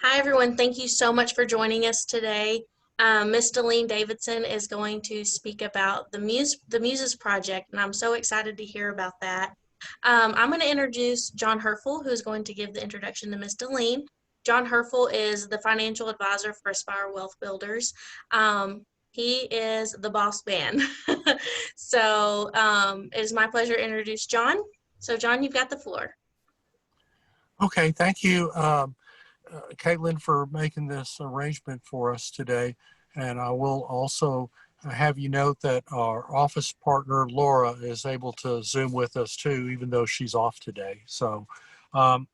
Hi, everyone. Thank you so much for joining us today. Miss Delene Davidson is going to speak about the Muses Project, and I'm so excited to hear about that. I'm going to introduce John Herfel, who is going to give the introduction to Miss Delene. John Herfel is the financial advisor for Aspire Wealth Builders. He is the boss man. It is my pleasure to introduce John. So, John, you've got the floor. Okay, thank you, Caitlin, for making this arrangement for us today. And I will also have you note that our office partner, Laura, is able to Zoom with us too, even though she's off today. So um,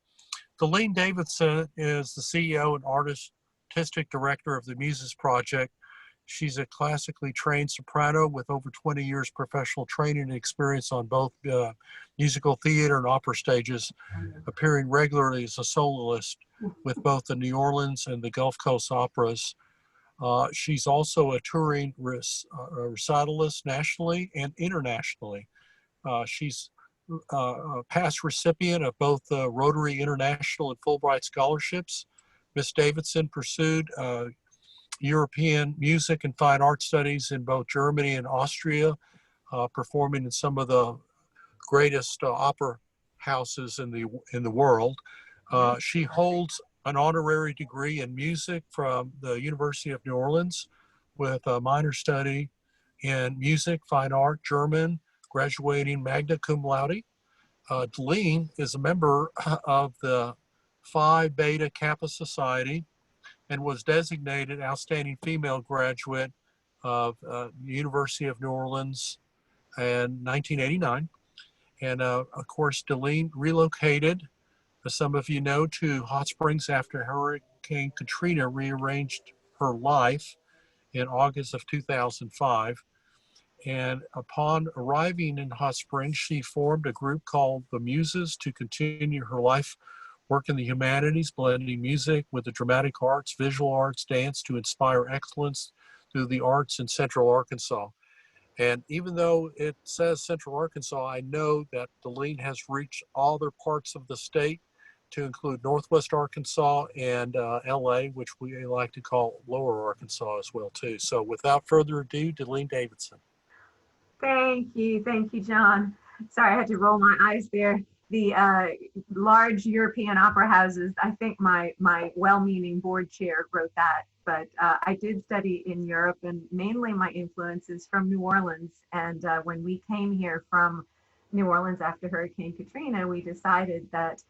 Delene Davidson is the CEO and artistic director of the Muses Project. She's a classically trained soprano with over 20 years professional training and experience on both musical theater and opera stages, appearing regularly as a soloist with both the New Orleans and the Gulf Coast operas. She's also a touring recitalist nationally and internationally. She's a past recipient of both Rotary International and Fulbright scholarships. Miss Davidson pursued European music and fine art studies in both Germany and Austria, performing in some of the greatest opera houses in the world. She holds an honorary degree in music from the University of New Orleans with a minor study in music, fine art, German, graduating magna cum laude. Delene is a member of the Phi Beta Kappa Society and was designated Outstanding Female Graduate of the University of New Orleans in 1989. And of course, Delene relocated, as some of you know, to Hot Springs after Hurricane Katrina rearranged her life in August of 2005. And upon arriving in Hot Springs, she formed a group called the Muses to continue her life work in the humanities, blending music with the dramatic arts, visual arts, dance to inspire excellence through the arts in Central Arkansas. And even though it says Central Arkansas, I know that Delene has reached all other parts of the state to include Northwest Arkansas and LA, which we like to call Lower Arkansas as well too. So without further ado, Delene Davidson. Thank you, John. Sorry, I had to roll my eyes there. The large European opera houses, I think my well-meaning board chair wrote that, but I did study in Europe, and mainly my influence is from New Orleans. And when we came here from New Orleans after Hurricane Katrina, we decided that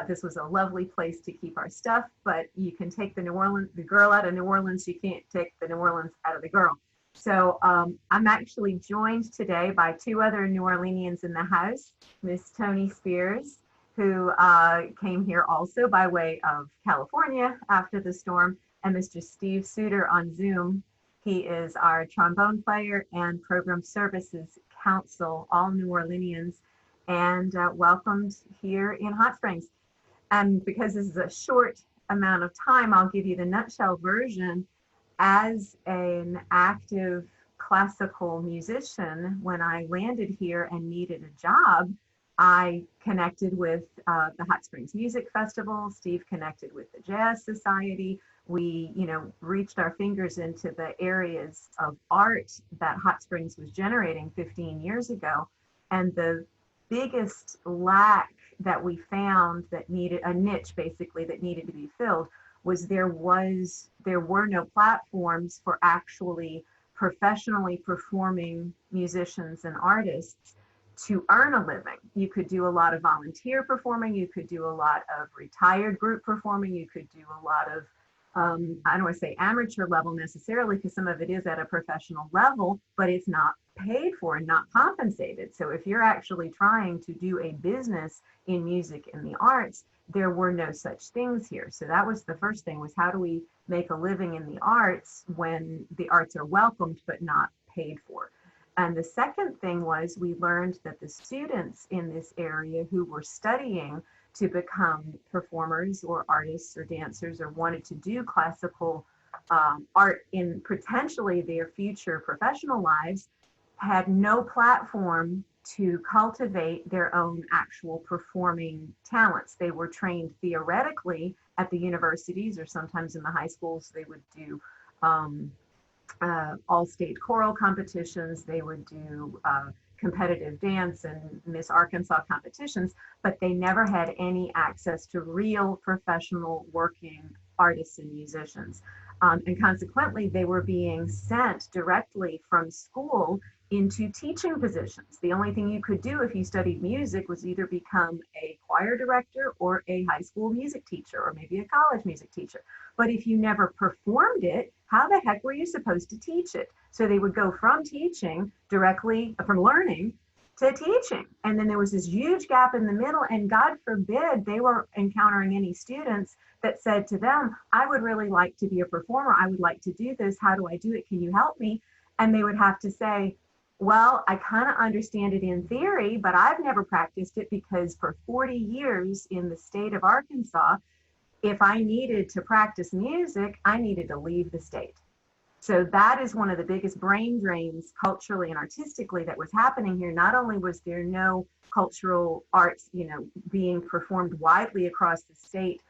this was a lovely place to keep our stuff, but you can take the girl out of New Orleans, you can't take the New Orleans out of the girl. So I'm actually joined today by two other New Orleanians in the house, Miss Tony Spears, who came here also by way of California after the storm, and Mr. Steve Suter on Zoom. He is our trombone player and program services counsel, all New Orleanians, and welcomed here in Hot Springs. And because this is a short amount of time, I'll give you the nutshell version. As an active classical musician, when I landed here and needed a job, I connected with the Hot Springs Music Festival. Steve connected with the Jazz Society. We, reached our fingers into the areas of art that Hot Springs was generating 15 years ago. And the biggest lack that we found that needed a niche, basically, that needed to be filled was there were no platforms for actually professionally performing musicians and artists to earn a living. You could do a lot of volunteer performing, you could do a lot of retired group performing, you could do a lot of, I don't want to say amateur level necessarily, because some of it is at a professional level, but it's not paid for and not compensated. So if you're actually trying to do a business in music and the arts, there were no such things here. So that was the first thing, was how do we make a living in the arts when the arts are welcomed but not paid for? And the second thing was we learned that the students in this area who were studying to become performers or artists or dancers or wanted to do classical art in potentially their future professional lives had no platform to cultivate their own actual performing talents. They were trained theoretically at the universities, or sometimes in the high schools. They would do um, all-state choral competitions. They would do competitive dance and Miss Arkansas competitions, but they never had any access to real professional working artists and musicians. And consequently, they were being sent directly from school into teaching positions. The only thing you could do if you studied music was either become a choir director or a high school music teacher, or maybe a college music teacher. But if you never performed it, how the heck were you supposed to teach it? So they would go from teaching directly, from learning to teaching. And then there was this huge gap in the middle, and God forbid they were encountering any students that said to them, I would really like to be a performer. I would like to do this. How do I do it? Can you help me? And they would have to say, well, I kind of understand it in theory, but I've never practiced it, because for 40 years in the state of Arkansas, if I needed to practice music, I needed to leave the state. So that is one of the biggest brain drains culturally and artistically that was happening here. Not only was there no cultural arts, being performed widely across the state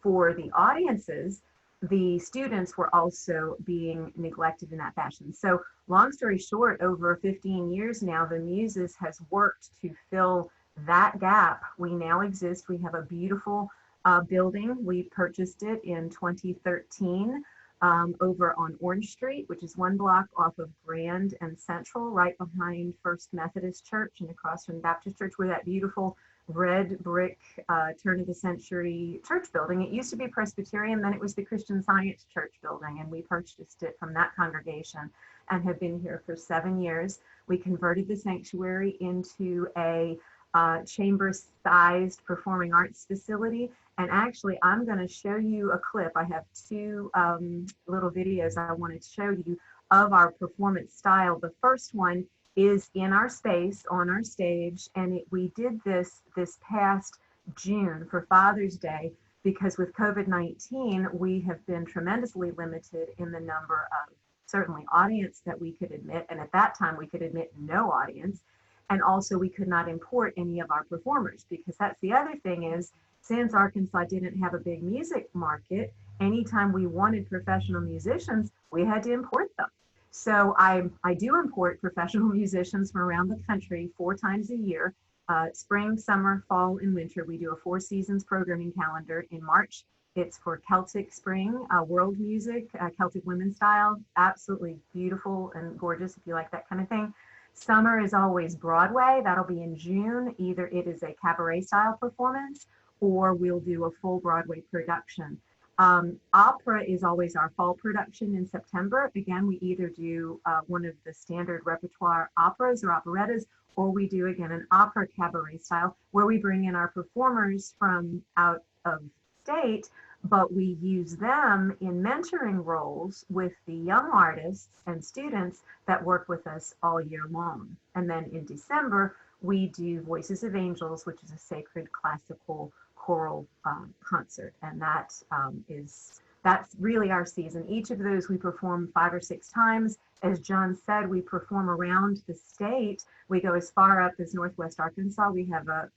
for the audiences, the students were also being neglected in that fashion. So long story short, over 15 years now, the Muses has worked to fill that gap. We now exist. We have a beautiful building. We purchased it in 2013 over on Orange Street, which is one block off of Grand and Central, right behind First Methodist Church and across from Baptist Church, where that beautiful red brick turn of the century church building. It used to be Presbyterian, then it was the Christian Science Church building, and we purchased it from that congregation and have been here for 7 years. We converted the sanctuary into a chamber-sized performing arts facility. And actually, I'm going to show you a clip. I have two little videos I wanted to show you of our performance style. The first one is in our space, on our stage, and we did this past June for Father's Day, because with COVID-19, we have been tremendously limited in the number of, certainly, audience that we could admit. And at that time, we could admit no audience. And also, we could not import any of our performers, because that's the other thing is, since Arkansas didn't have a big music market, anytime we wanted professional musicians, we had to import them. So I do import professional musicians from around the country 4 times a year, spring, summer, fall, and winter. We do a 4 seasons programming calendar. In March, it's for Celtic Spring, world music, Celtic women's style, absolutely beautiful and gorgeous if you like that kind of thing. Summer is always Broadway. That'll be in June. Either it is a cabaret style performance, or we'll do a full Broadway production. Opera is always our fall production in September. Again, we either do one of the standard repertoire operas or operettas, or we do, again, an opera cabaret style where we bring in our performers from out of state, but we use them in mentoring roles with the young artists and students that work with us all year long. And then in December, we do Voices of Angels, which is a sacred classical choral concert, and that's really our season. Each of those we perform 5 or 6 times. As John said, we perform around the state. We go as far up as Northwest Arkansas. We have a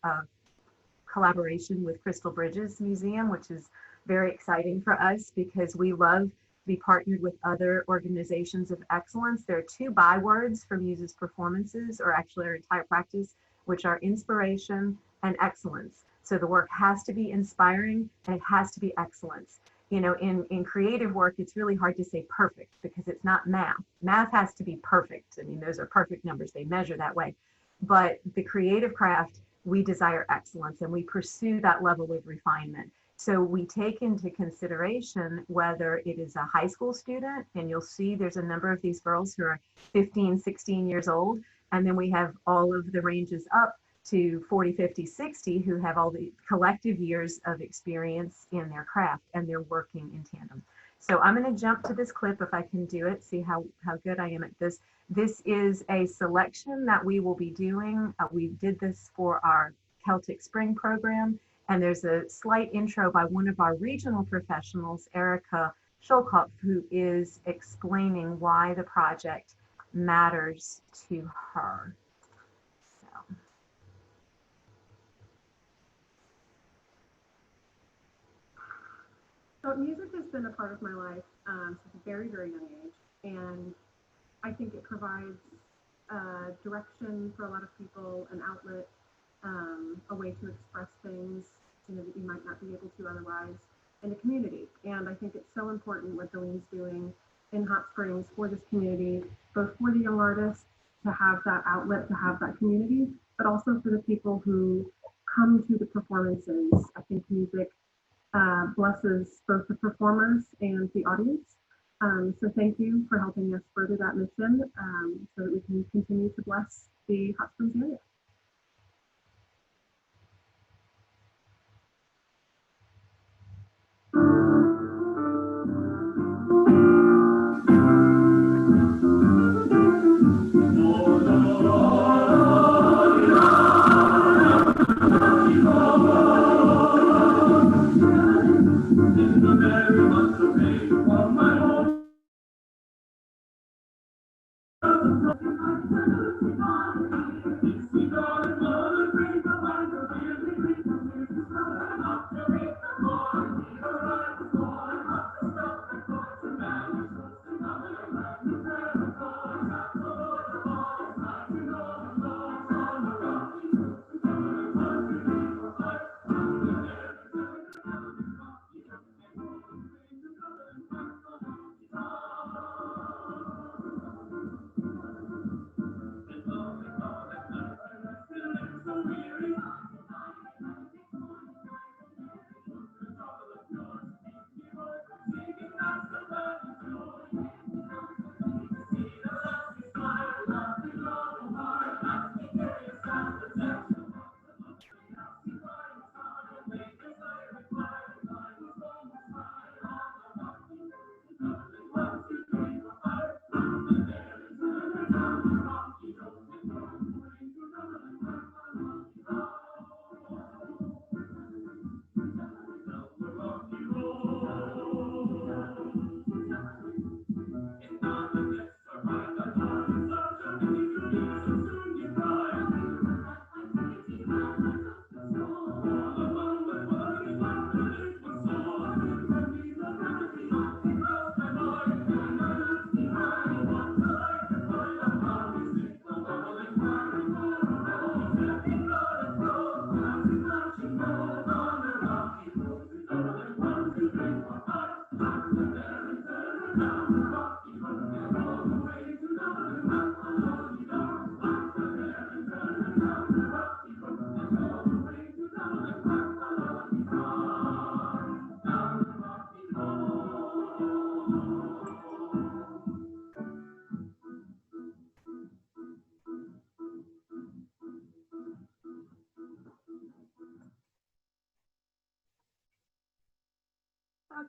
collaboration with Crystal Bridges Museum, which is very exciting for us because we love to be partnered with other organizations of excellence. There are 2 bywords for Muses performances, or actually our entire practice, which are inspiration and excellence. So the work has to be inspiring and it has to be excellence. In creative work, it's really hard to say perfect because it's not math. Math has to be perfect. I mean, those are perfect numbers. They measure that way. But the creative craft, we desire excellence and we pursue that level of refinement. So we take into consideration whether it is a high school student, and you'll see there's a number of these girls who are 15, 16 years old. And then we have all of the ranges up to 40, 50, 60 who have all the collective years of experience in their craft, and they're working in tandem. So I'm going to jump to this clip if I can do it, see how good I am at this. This is a selection that we will be doing. We did this for our Celtic Spring program, and there's a slight intro by one of our regional professionals, Erica Schulkopf, who is explaining why the project matters to her. So. Music has been a part of my life since a very, very young age, and I think it provides direction for a lot of people, an outlet, a way to express things, that you might not be able to otherwise in a community. And I think it's so important what Jolene's doing in Hot Springs for this community, both for the young artists to have that outlet, to have that community, but also for the people who come to the performances. I think music blesses both the performers and the audience. So thank you for helping us further that mission so that we can continue to bless the Hot Springs area.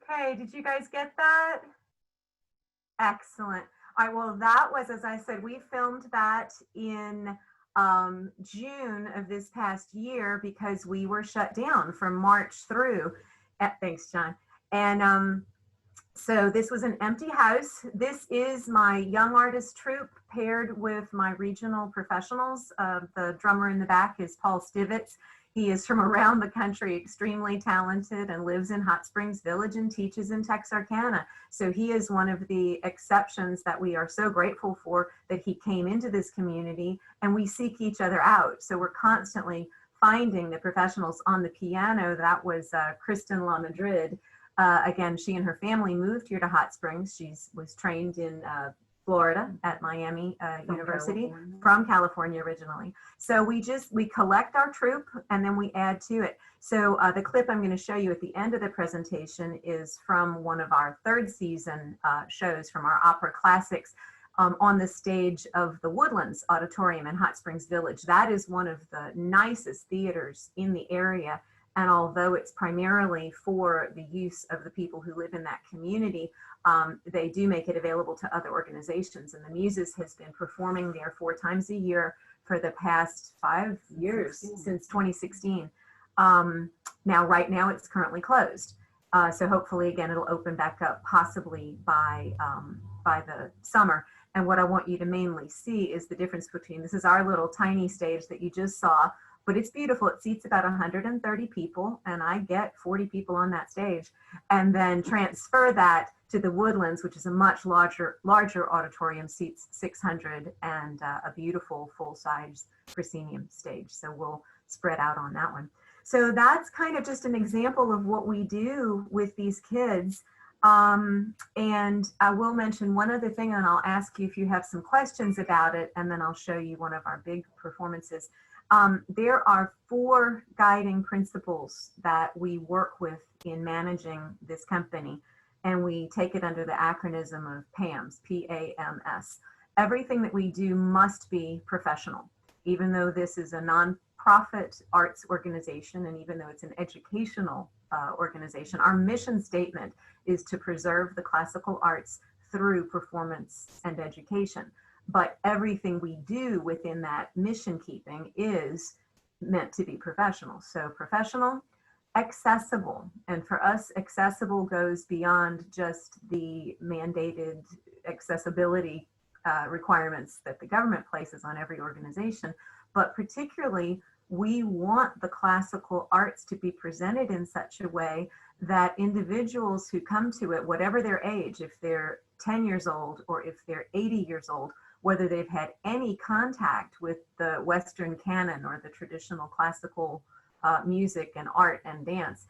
Okay, did you guys get that? Excellent. All right, well, that was, as I said, we filmed that in June of this past year because we were shut down from March through. Thanks, John. And so this was an empty house. This is my young artist troupe paired with my regional professionals. The drummer in the back is Paul Stivitz. He is from around the country, extremely talented, and lives in Hot Springs Village and teaches in Texarkana. So he is one of the exceptions that we are so grateful for, that he came into this community, and we seek each other out. So we're constantly finding the professionals. On the piano, that was Kristen La Madrid. Again, she and her family moved here to Hot Springs. She was trained in Florida at Miami University, from California originally. So we collect our troupe and then we add to it. So the clip I'm going to show you at the end of the presentation is from one of our third season shows from our opera classics on the stage of the Woodlands Auditorium in Hot Springs Village. That is one of the nicest theaters in the area. And although it's primarily for the use of the people who live in that community, they do make it available to other organizations. And the Muses has been performing there 4 times a year for the past 5 years, since 2016. Now, right now, it's currently closed. So hopefully, again, it'll open back up possibly by the summer. And what I want you to mainly see is the difference between, this is our little tiny stage that you just saw, but it's beautiful. It seats about 130 people, and I get 40 people on that stage, and then transfer that to the Woodlands, which is a much larger auditorium, seats 600, and a beautiful full-size proscenium stage. So we'll spread out on that one. So that's kind of just an example of what we do with these kids. And I will mention one other thing, and I'll ask you if you have some questions about it, and then I'll show you one of our big performances. There are 4 guiding principles that we work with in managing this company, and we take it under the acronym of PAMS, P-A-M-S. Everything that we do must be professional, even though this is a nonprofit arts organization, and even though it's an educational organization. Our mission statement is to preserve the classical arts through performance and education. But everything we do within that mission keeping is meant to be professional. So professional, accessible. And for us, accessible goes beyond just the mandated accessibility requirements that the government places on every organization, but particularly we want the classical arts to be presented in such a way that individuals who come to it, whatever their age, if they're 10 years old or if they're 80 years old, whether they've had any contact with the Western canon or the traditional classical music and art and dance,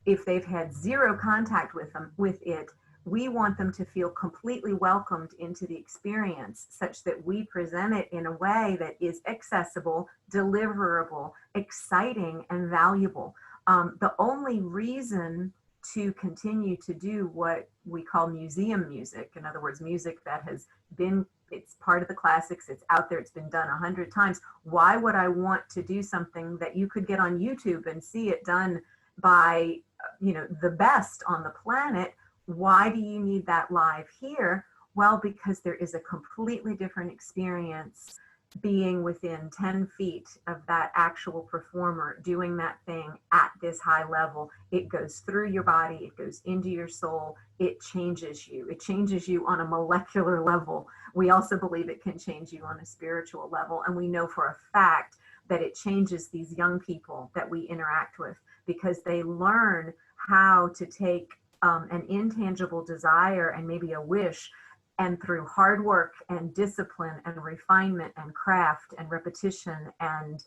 if they've had zero contact with it, we want them to feel completely welcomed into the experience, such that we present it in a way that is accessible, deliverable, exciting, and valuable. The only reason to continue to do what we call museum music, in other words, music that has been, it's part of the classics, it's out there, it's been done 100 times. Why would I want to do something that you could get on YouTube and see it done by, the best on the planet? Why do you need that live here? Well, because there is a completely different experience being within 10 feet of that actual performer doing that thing at this high level. It goes through your body, it goes into your soul, it changes you. It changes you on a molecular level. We also believe it can change you on a spiritual level. And we know for a fact that it changes these young people that we interact with, because they learn how to take an intangible desire and maybe a wish, and through hard work and discipline and refinement and craft and repetition and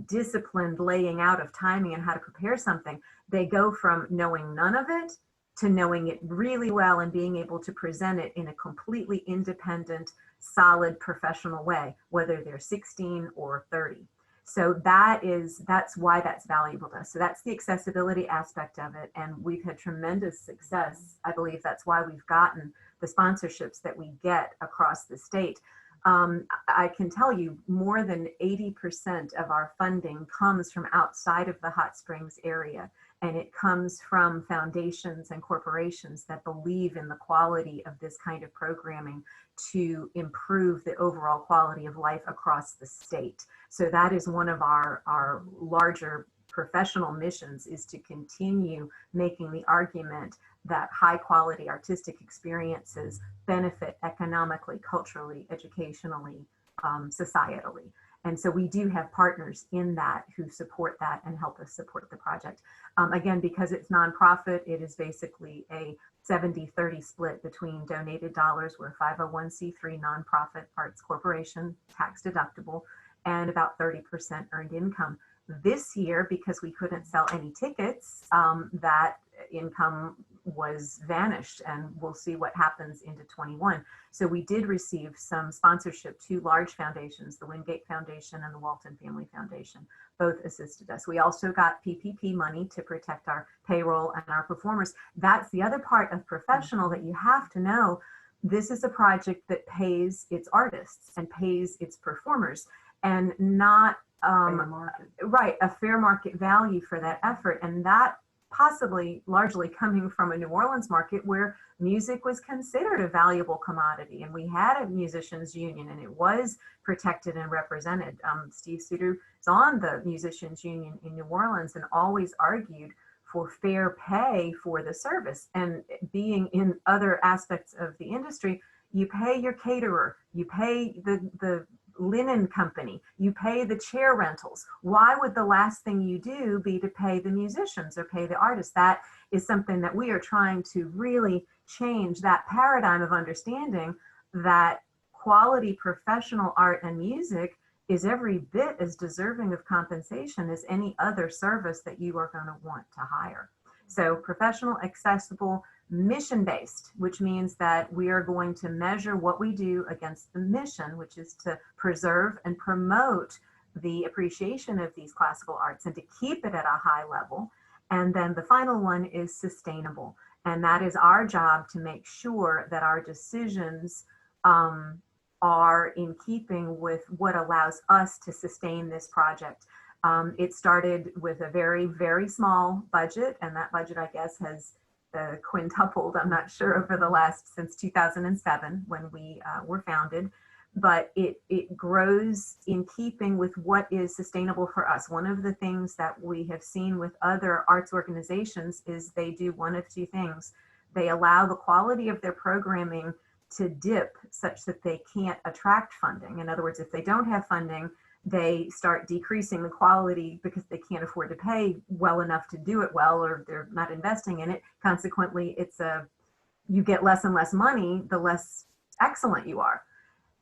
disciplined laying out of timing and how to prepare something, they go from knowing none of it to knowing it really well and being able to present it in a completely independent, solid, professional way, whether they're 16 or 30. So that's why that's valuable to us. So that's the accessibility aspect of it. And we've had tremendous success. I believe that's why we've gotten the sponsorships that we get across the state. I can tell you more than 80% of our funding comes from outside of the Hot Springs area. And it comes from foundations and corporations that believe in the quality of this kind of programming to improve the overall quality of life across the state. So that is one of our larger professional missions, is to continue making the argument that high quality artistic experiences benefit economically, culturally, educationally, societally. And so we do have partners in that who support that and help us support the project. Again, because it's nonprofit, it is basically a 70-30 split between donated dollars. We're a 501c3 nonprofit arts corporation, tax deductible, and about 30% earned income. This year, because we couldn't sell any tickets, that income was vanished, and we'll see what happens into 21. So we did receive some sponsorship. 2 large foundations, the Wingate Foundation and the Walton Family Foundation, both assisted us. We also got PPP money to protect our payroll and our performers. That's the other part of professional that you have to know. This is a project that pays its artists and pays its performers, and not right, a fair market value for that effort. And that possibly largely coming from a New Orleans market where music was considered a valuable commodity, and we had a musicians union and it was protected and represented. Steve Suter is on the musicians union in New Orleans and always argued for fair pay for the service. And being in other aspects of the industry, you pay your caterer, you pay the linen company, you pay the chair rentals. Why would the last thing you do be to pay the musicians or pay the artists? That is something that we are trying to really change, that paradigm of understanding that quality professional art and music is every bit as deserving of compensation as any other service that you are going to want to hire. So professional, accessible, mission-based, which means that we are going to measure what we do against the mission, which is to preserve and promote the appreciation of these classical arts and to keep it at a high level. And then the final one is sustainable. And that is our job to make sure that our decisions are in keeping with what allows us to sustain this project. It started with a very, very small budget, and that budget, I guess, has quintupled, I'm not sure, over the last, since 2007 when we were founded. But it grows in keeping with what is sustainable for us. One of the things that we have seen with other arts organizations is they do one of two things. They allow the quality of their programming to dip such that they can't attract funding. In other words, if they don't have funding, they start decreasing the quality because they can't afford to pay well enough to do it well, or they're not investing in it. Consequently, you get less and less money the less excellent you are.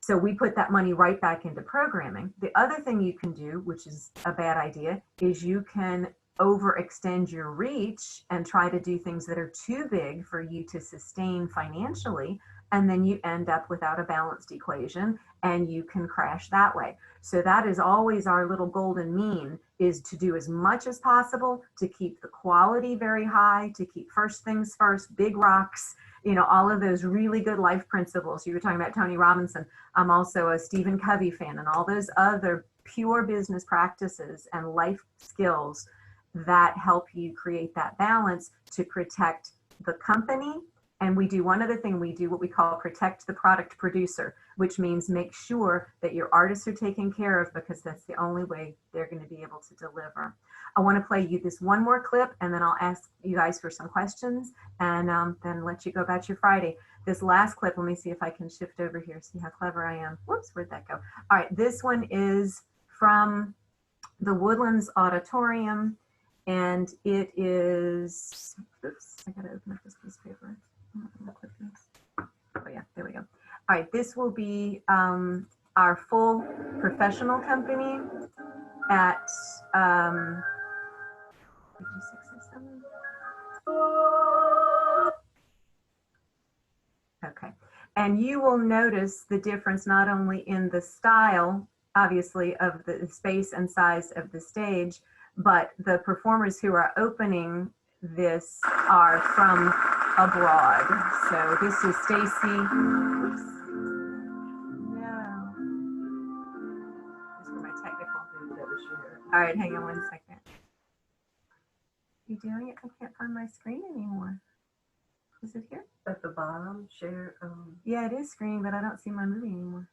So we put that money right back into programming. The other thing you can do, which is a bad idea, is you can overextend your reach and try to do things that are too big for you to sustain financially. And then you end up without a balanced equation and you can crash that way. So that is always our little golden mean, is to do as much as possible to keep the quality very high, to keep first things first, big rocks, all of those really good life principles. You were talking about Tony Robinson. I'm also a Stephen Covey fan, and all those other pure business practices and life skills that help you create that balance to protect the company. And we do one other thing, we do what we call protect the product producer, which means make sure that your artists are taken care of, because that's the only way they're going to be able to deliver. I want to play you this one more clip, and then I'll ask you guys for some questions, and then let you go about your Friday. This last clip, let me see if I can shift over here, see how clever I am. Whoops, where'd that go? All right, this one is from the Woodlands Auditorium, and it is, oops, I gotta open up this piece of paper. Oh yeah, there we go. All right, this will be our full professional company at 5667. Okay, and you will notice the difference not only in the style, obviously, of the space and size of the stage, but the performers who are opening this are from abroad. So this is Stacy. No. This is my technical. All right, hang on one second. You doing it? I can't find my screen anymore. Is it here? At the bottom, share. Yeah, it is screen, but I don't see my movie anymore.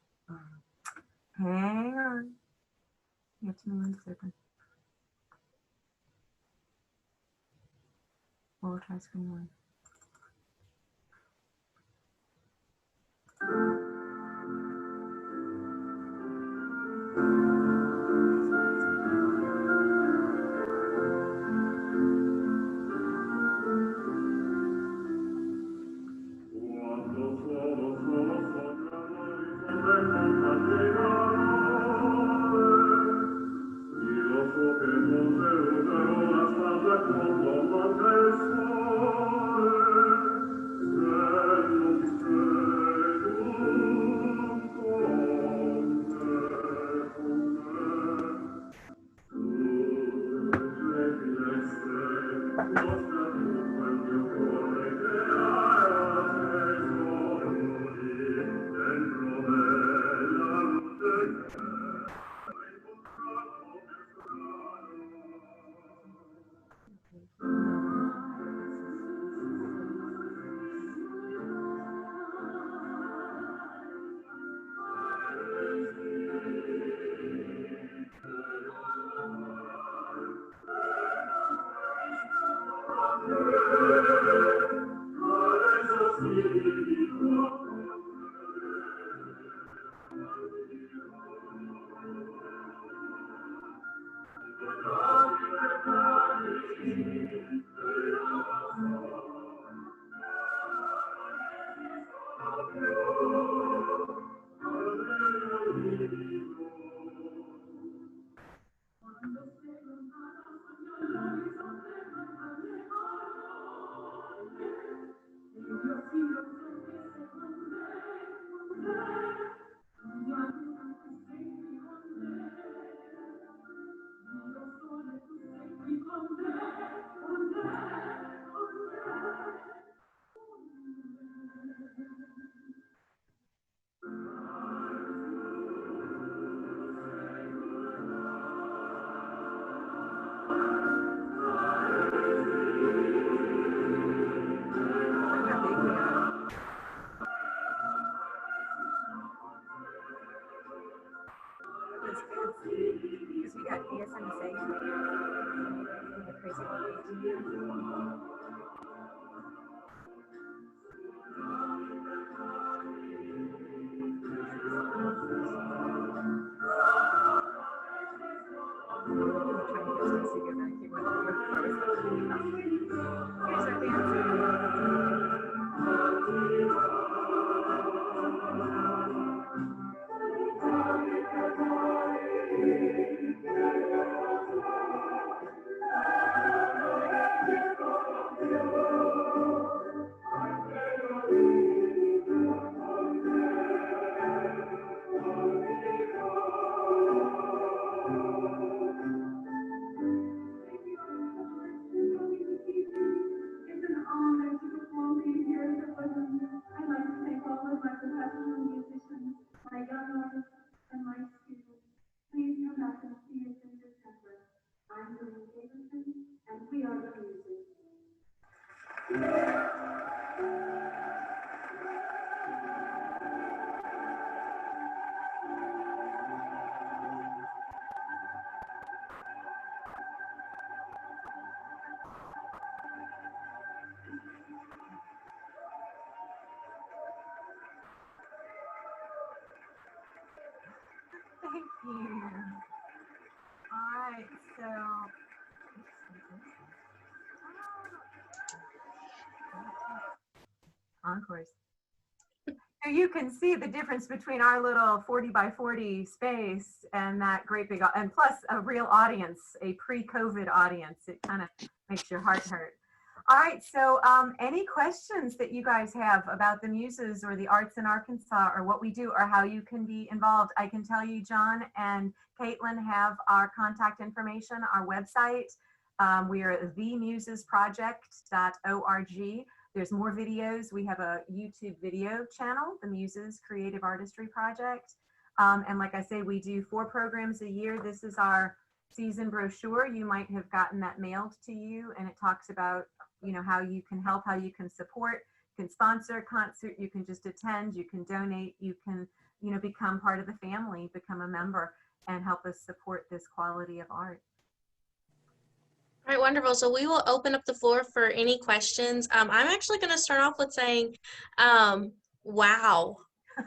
Hang on. You have to move this open. We'll try screen one. Because we got ASMSA. It's an honor to perform here in the present. I'd like to thank all of my professional musicians, my young artists, and my students. Please come back and see us in September. I'm Lynn Davidson, and we are the Muses. Thank you. All right, so encores. So you can see the difference between our little 40 by 40 space and that great big, and plus a real audience, a pre-COVID audience. It kind of makes your heart hurt. All right, so any questions that you guys have about the Muses or the arts in Arkansas or what we do or how you can be involved? I can tell you John and Caitlin have our contact information, our website. We are at themusesproject.org. There's more videos. We have a YouTube video channel, the Muses Creative Artistry Project. And like I say, we do 4 programs a year. This is our season brochure. You might have gotten that mailed to you, and it talks about, you know, how you can help, how you can support, you can sponsor a concert, you can just attend, you can donate, you can, you know, become part of the family, become a member, and help us support this quality of art. All right, wonderful. So we will open up the floor for any questions. I'm actually going to start off with saying, wow.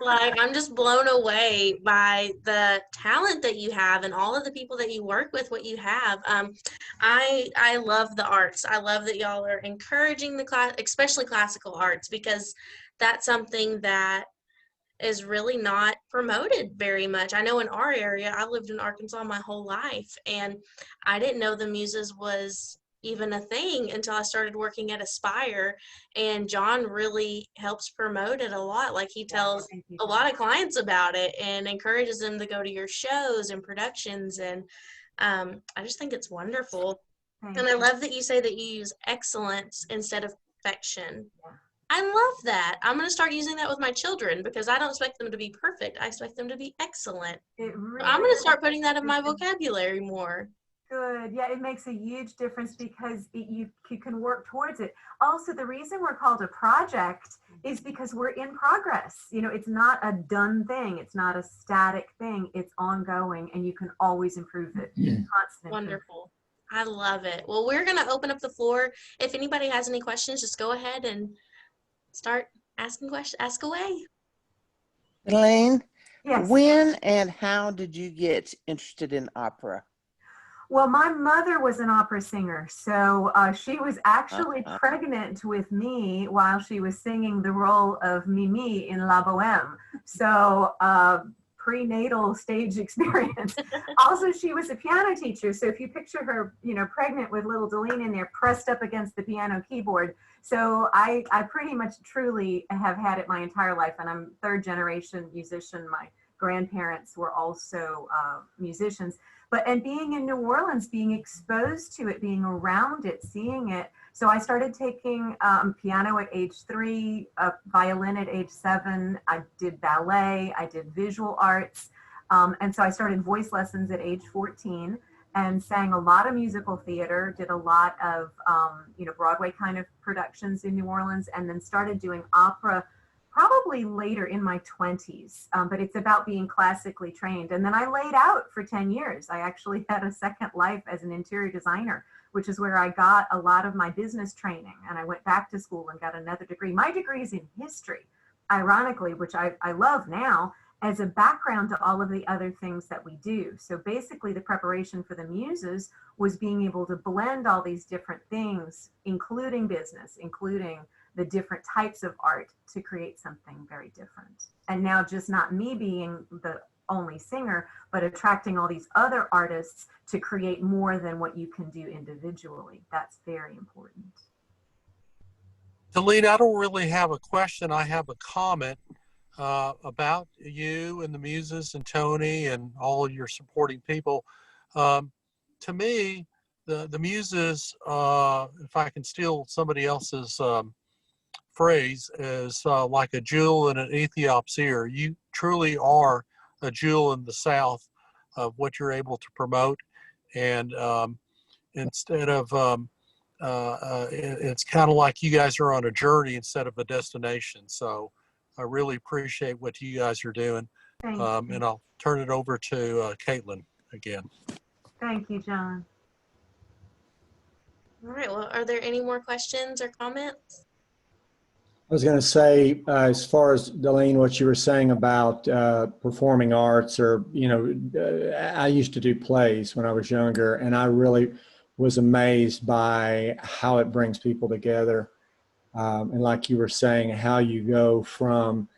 Like, I'm just blown away by the talent that you have and all of the people that you work with, what you have. I love the arts. I love that y'all are encouraging the class, especially classical arts, because that's something that is really not promoted very much. I know in our area, I lived in Arkansas my whole life, and I didn't know the Muses was even a thing until I started working at Aspire, and John really helps promote it a lot. Like, he tells a lot of clients about it and encourages them to go to your shows and productions, and I just think it's wonderful. And I love that you say that you use excellence instead of perfection. I love that. I'm going to start using that with my children because I don't expect them to be perfect. I expect them to be excellent. I'm going to start putting that in my vocabulary more. Good. Yeah, it makes a huge difference because you can work towards it. Also, the reason we're called a project is because we're in progress. You know, it's not a done thing. It's not a static thing. It's ongoing, and you can always improve it. Constant. Wonderful. I love it. Well, we're going to open up the floor. If anybody has any questions, just go ahead and start asking questions. Ask away. Elaine, yes. When and how did you get interested in opera? Well, my mother was an opera singer, so she was actually pregnant with me while she was singing the role of Mimi in La Boheme. So prenatal stage experience. Also, she was a piano teacher. So if you picture her, pregnant with little Deline in there pressed up against the piano keyboard. So I pretty much truly have had it my entire life. And I'm third generation musician. My grandparents were also musicians. And being in New Orleans, being exposed to it, being around it, seeing it. So I started taking piano at age 3, violin at age 7. I did ballet, I did visual arts. And so I started voice lessons at age 14 and sang a lot of musical theater, did a lot of, Broadway kind of productions in New Orleans, and then started doing opera probably later in my 20s, but it's about being classically trained. And then I laid out for 10 years. I actually had a second life as an interior designer, which is where I got a lot of my business training. And I went back to school and got another degree. My degree is in history, ironically, which I love now as a background to all of the other things that we do. So basically the preparation for the Muses was being able to blend all these different things, including business, including the different types of art, to create something very different. And now just not me being the only singer, but attracting all these other artists to create more than what you can do individually. That's very important. Delene, I don't really have a question. I have a comment about you and the Muses and Tony and all of your supporting people. To me, the Muses, if I can steal somebody else's phrase, is like a jewel in an Ethiop's ear. You truly are a jewel in the South of what you're able to promote. And instead of, it's kind of like you guys are on a journey instead of a destination. So I really appreciate what you guys are doing. And I'll turn it over to Caitlin again. Thank you, John. All right, well, are there any more questions or comments? I was going to say, as far as Delene, what you were saying about performing arts, or, I used to do plays when I was younger, and I really was amazed by how it brings people together. And like you were saying, how you go from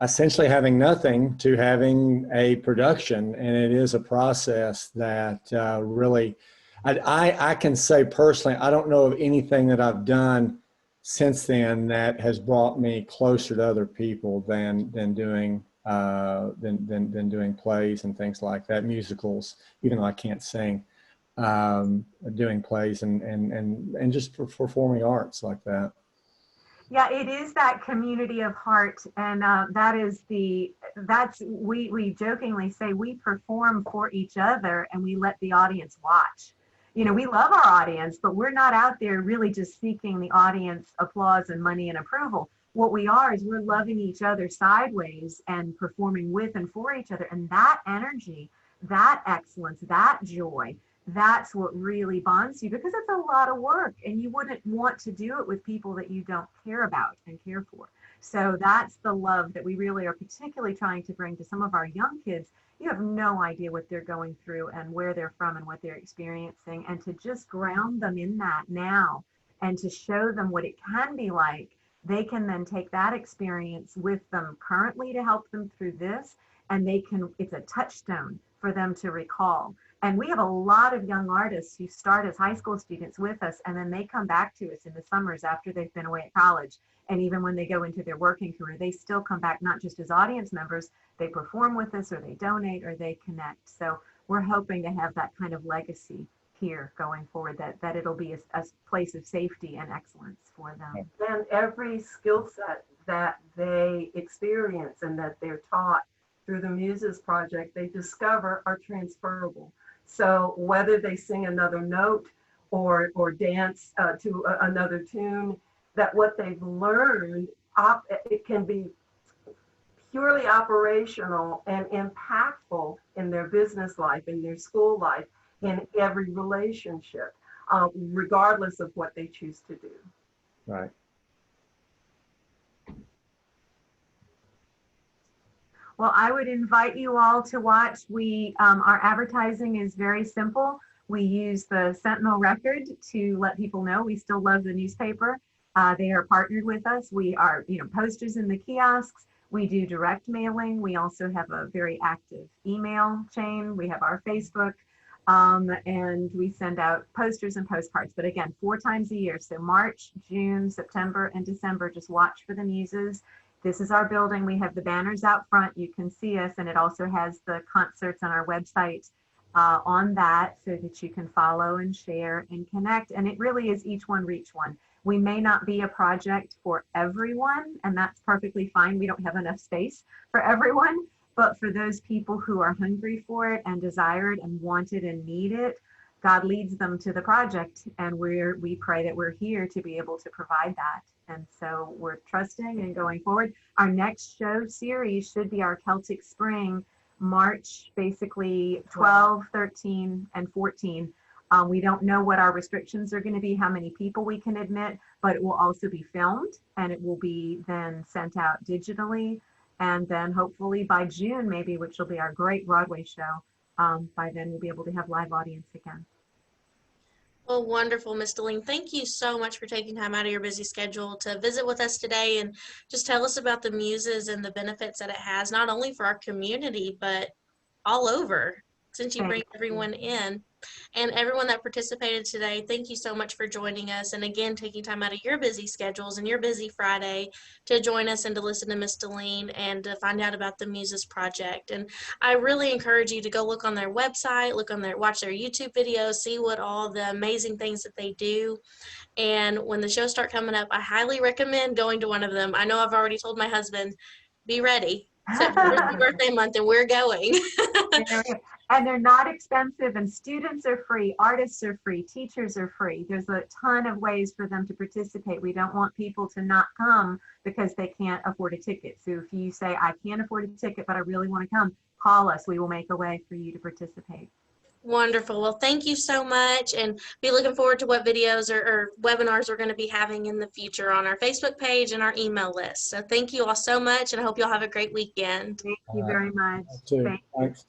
essentially having nothing to having a production. And it is a process that really, I can say personally, I don't know of anything that I've done since then that has brought me closer to other people than doing plays and things like that, musicals, even though I can't sing, doing plays and just performing arts like that. Yeah, it is that community of heart, and we jokingly say we perform for each other and we let the audience watch. We love our audience, but we're not out there really just seeking the audience applause and money and approval. What we are is we're loving each other sideways and performing with and for each other. And that energy, that excellence, that joy, that's what really bonds you, because it's a lot of work and you wouldn't want to do it with people that you don't care about and care for. So that's the love that we really are particularly trying to bring to some of our young kids. You have no idea what they're going through and where they're from and what they're experiencing, and to just ground them in that now and to show them what it can be like. They can then take that experience with them currently to help them through this, and it's a touchstone for them to recall. And we have a lot of young artists who start as high school students with us, and then they come back to us in the summers after they've been away at college. And even when they go into their working career, they still come back, not just as audience members, they perform with us, or they donate, or they connect. So we're hoping to have that kind of legacy here going forward, that it'll be a place of safety and excellence for them. And every skill set that they experience and that they're taught through the Muses Project, they discover are transferable. So whether they sing another note or dance to another tune, that what they've learned, it can be purely operational and impactful in their business life, in their school life, in every relationship, regardless of what they choose to do. Right. Well, I would invite you all to watch. Our advertising is very simple. We use the Sentinel Record to let people know we still love the newspaper. They are partnered with us. We are, posters in the kiosks. We do direct mailing. We also have a very active email chain. We have our Facebook, and we send out posters and postcards. But again, 4 times a year. So March, June, September, and December, just watch for the Muses. This is our building. We have the banners out front. You can see us, and it also has the concerts on our website on that so that you can follow and share and connect. And it really is each one reach one. We may not be a project for everyone, and that's perfectly fine. We don't have enough space for everyone, but for those people who are hungry for it and desire it and want it and need it, God leads them to the project, and we pray that we're here to be able to provide that. And so we're trusting and going forward. Our next show series should be our Celtic Spring, March, basically 12, 13, and 14. We don't know what our restrictions are going to be, how many people we can admit, but it will also be filmed, and it will be then sent out digitally. And then hopefully by June, maybe, which will be our great Broadway show, by then we'll be able to have live audience again. Well, wonderful, Ms. Deline. Thank you so much for taking time out of your busy schedule to visit with us today and just tell us about the Muses and the benefits that it has, not only for our community, but all over, since you bring everyone in. And everyone that participated today, thank you so much for joining us. And again, taking time out of your busy schedules and your busy Friday to join us and to listen to Ms. Deline and to find out about the Muses Project. And I really encourage you to go look on their website, watch their YouTube videos, see what all the amazing things that they do. And when the shows start coming up, I highly recommend going to one of them. I know I've already told my husband, be ready. September's my birthday month and we're going. And they're not expensive, and students are free, artists are free, teachers are free. There's a ton of ways for them to participate. We don't want people to not come because they can't afford a ticket. So if you say, I can't afford a ticket, but I really want to come, call us. We will make a way for you to participate. Wonderful. Well, thank you so much, and be looking forward to what videos or webinars we're going to be having in the future on our Facebook page and our email list. So thank you all so much, and I hope you all have a great weekend. Thank you very much. Too. Thank you. Thanks.